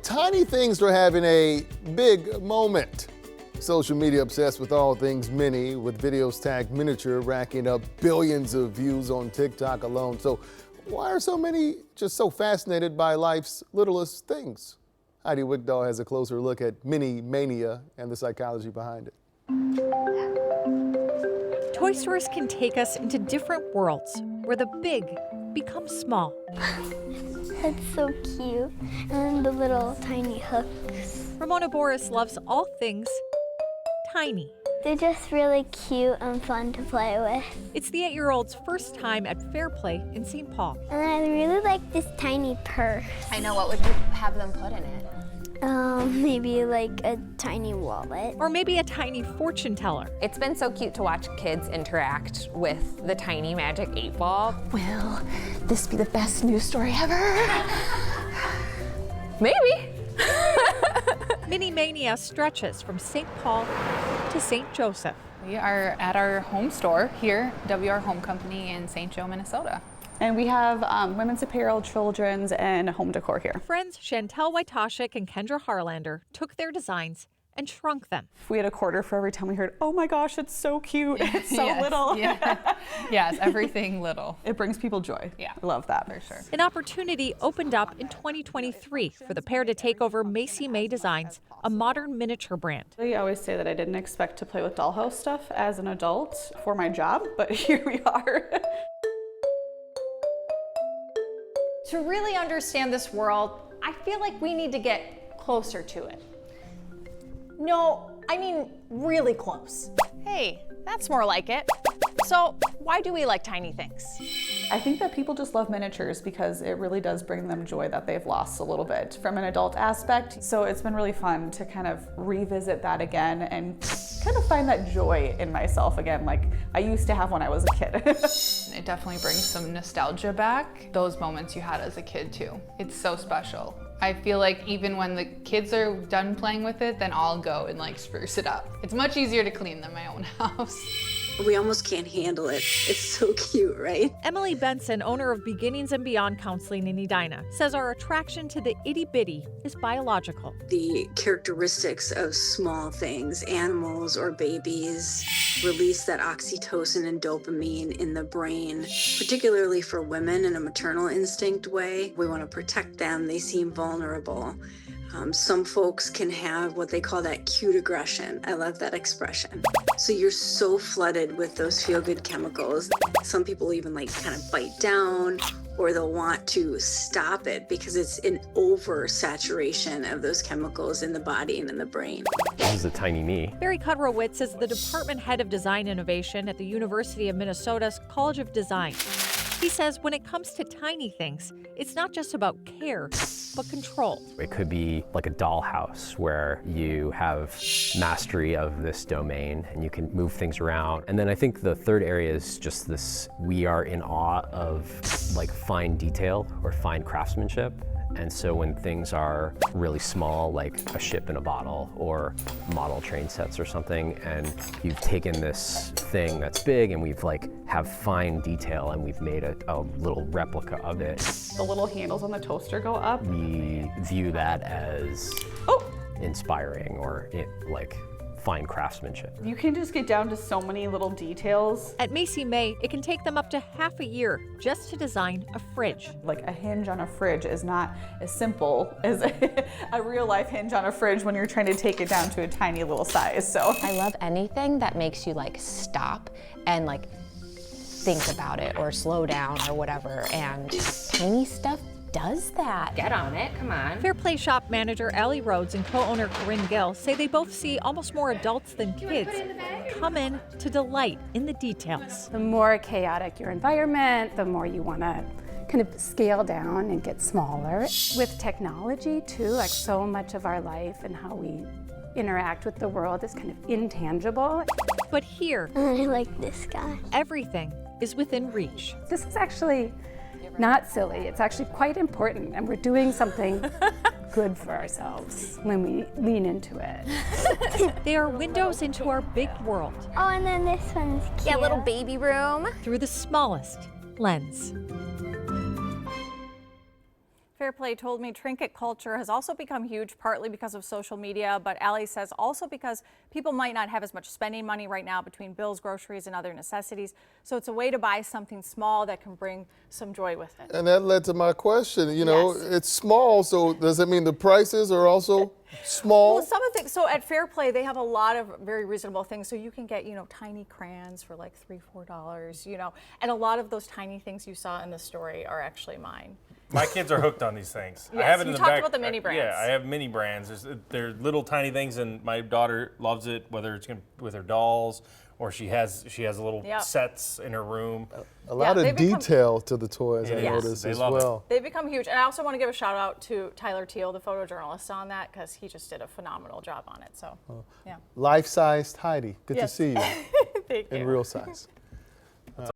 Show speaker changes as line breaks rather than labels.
Tiny things are having a big moment. Social media obsessed with all things mini, with videos tagged miniature racking up billions of views on TikTok alone. So why are so many just so fascinated by life's littlest things? Heidi Wigdahl has a closer look at mini mania and the psychology behind it.
Toy stores can take us into different worlds where the big becomes small.
That's so cute. And the little tiny hooks.
Ramona Boris loves all things tiny.
They're just really cute and fun to play with.
It's the 8-year-old's first time at Fair Play in St. Paul.
And I really like this tiny purse.
I know. What would you have them put in it?
Maybe like a tiny wallet.
Or maybe a tiny fortune teller.
It's been so cute to watch kids interact with the tiny magic 8-ball. Will this be the best news story ever? Maybe.
Mini Mania stretches from St. Paul to St. Joseph.
We are at our home store here, WR Home Company in St. Joe, Minnesota.
And we have women's apparel, children's, and home decor here.
Friends Chantel Wojtaszek and Kendra Harlander took their designs and shrunk them.
If we had a quarter for every time we heard, oh my gosh, it's so cute, it's so little.
Yeah. Yes, everything little.
It brings people joy.
Yeah.
I love that.
For sure.
An opportunity opened up in 2023 for the pair to take over Macy May Designs, a modern miniature brand.
I always say that I didn't expect to play with dollhouse stuff as an adult for my job, but here we are.
To really understand this world, I feel like we need to get closer to it. No, I mean really close. Hey, that's more like it. So why do we like tiny things?
I think that people just love miniatures because it really does bring them joy that they've lost a little bit from an adult aspect. So it's been really fun to kind of revisit that again and kind of find that joy in myself again, like I used to have when I was a kid.
It definitely brings some nostalgia back. Those moments you had as a kid too. It's so special. I feel like even when the kids are done playing with it, then I'll go and like spruce it up. It's much easier to clean than my own house.
We almost can't handle it. It's so cute, right?
Emily Benson, owner of Beginnings and Beyond Counseling in Edina, says our attraction to the itty-bitty is biological.
The characteristics of small things, animals or babies, release that oxytocin and dopamine in the brain, particularly for women in a maternal instinct way. We want to protect them. They seem vulnerable. Some folks can have what they call that cute aggression. I love that expression. So you're so flooded with those feel-good chemicals. Some people even like kind of bite down, or they'll want to stop it because it's an oversaturation of those chemicals in the body and in the brain.
This is a tiny me.
Barry Kudrowitz is the department head of design innovation at the University of Minnesota's College of Design. He says when it comes to tiny things, it's not just about care, but control.
It could be like a dollhouse where you have mastery of this domain and you can move things around. And then I think the third area is just this, we are in awe of like fine detail or fine craftsmanship. And so when things are really small, like a ship in a bottle or model train sets or something, and you've taken this thing that's big and we've like have fine detail and we've made a little replica of it.
The little handles on the toaster go up.
We view that as inspiring or like fine craftsmanship.
You can just get down to so many little details.
At Macy May, it can take them up to half a year just to design a fridge.
Like a hinge on a fridge is not as simple as a real life hinge on a fridge when you're trying to take it down to a tiny little size. So
I love anything that makes you like stop and like think about it or slow down or whatever. And tiny stuff does that.
Get on it, come on.
Fair Play shop manager Allie Rhodes and co-owner Corinne Gill say they both see almost more adults than kids come in to delight in the details.
The more chaotic your environment, the more you want to kind of scale down and get smaller. With technology too, like so much of our life and how we interact with the world is kind of intangible.
But here,
I like this guy.
Everything is within reach.
This is actually not silly, it's actually quite important, and we're doing something good for ourselves when we lean into it.
They are windows into our big world.
Oh, and then this one's cute.
Yeah, little baby room.
Through the smallest lens.
Fair Play told me trinket culture has also become huge, partly because of social media, but Allie says also because people might not have as much spending money right now between bills, groceries, and other necessities. So it's a way to buy something small that can bring some joy with it.
And that led to my question. You know, it's small, so does that mean the prices are also small?
Well, some of the things, so at Fair Play, they have a lot of very reasonable things. So you can get, tiny crayons for like $3, $4, and a lot of those tiny things you saw in the story are actually mine.
My kids are hooked on these things.
Yes,
I have it in
you
the
talked
back.
about the mini brands.
Yeah, I have mini brands. They're little tiny things, and my daughter loves it. Whether it's with her dolls, or she has little sets in her room.
A lot of detail to the toys, I noticed as well.
They've become huge, and I also want to give a shout out to Tyler Teal, the photojournalist, on that because he just did a phenomenal job on it. So,
Life-size Heidi, good to see you
Thank you.
in real size.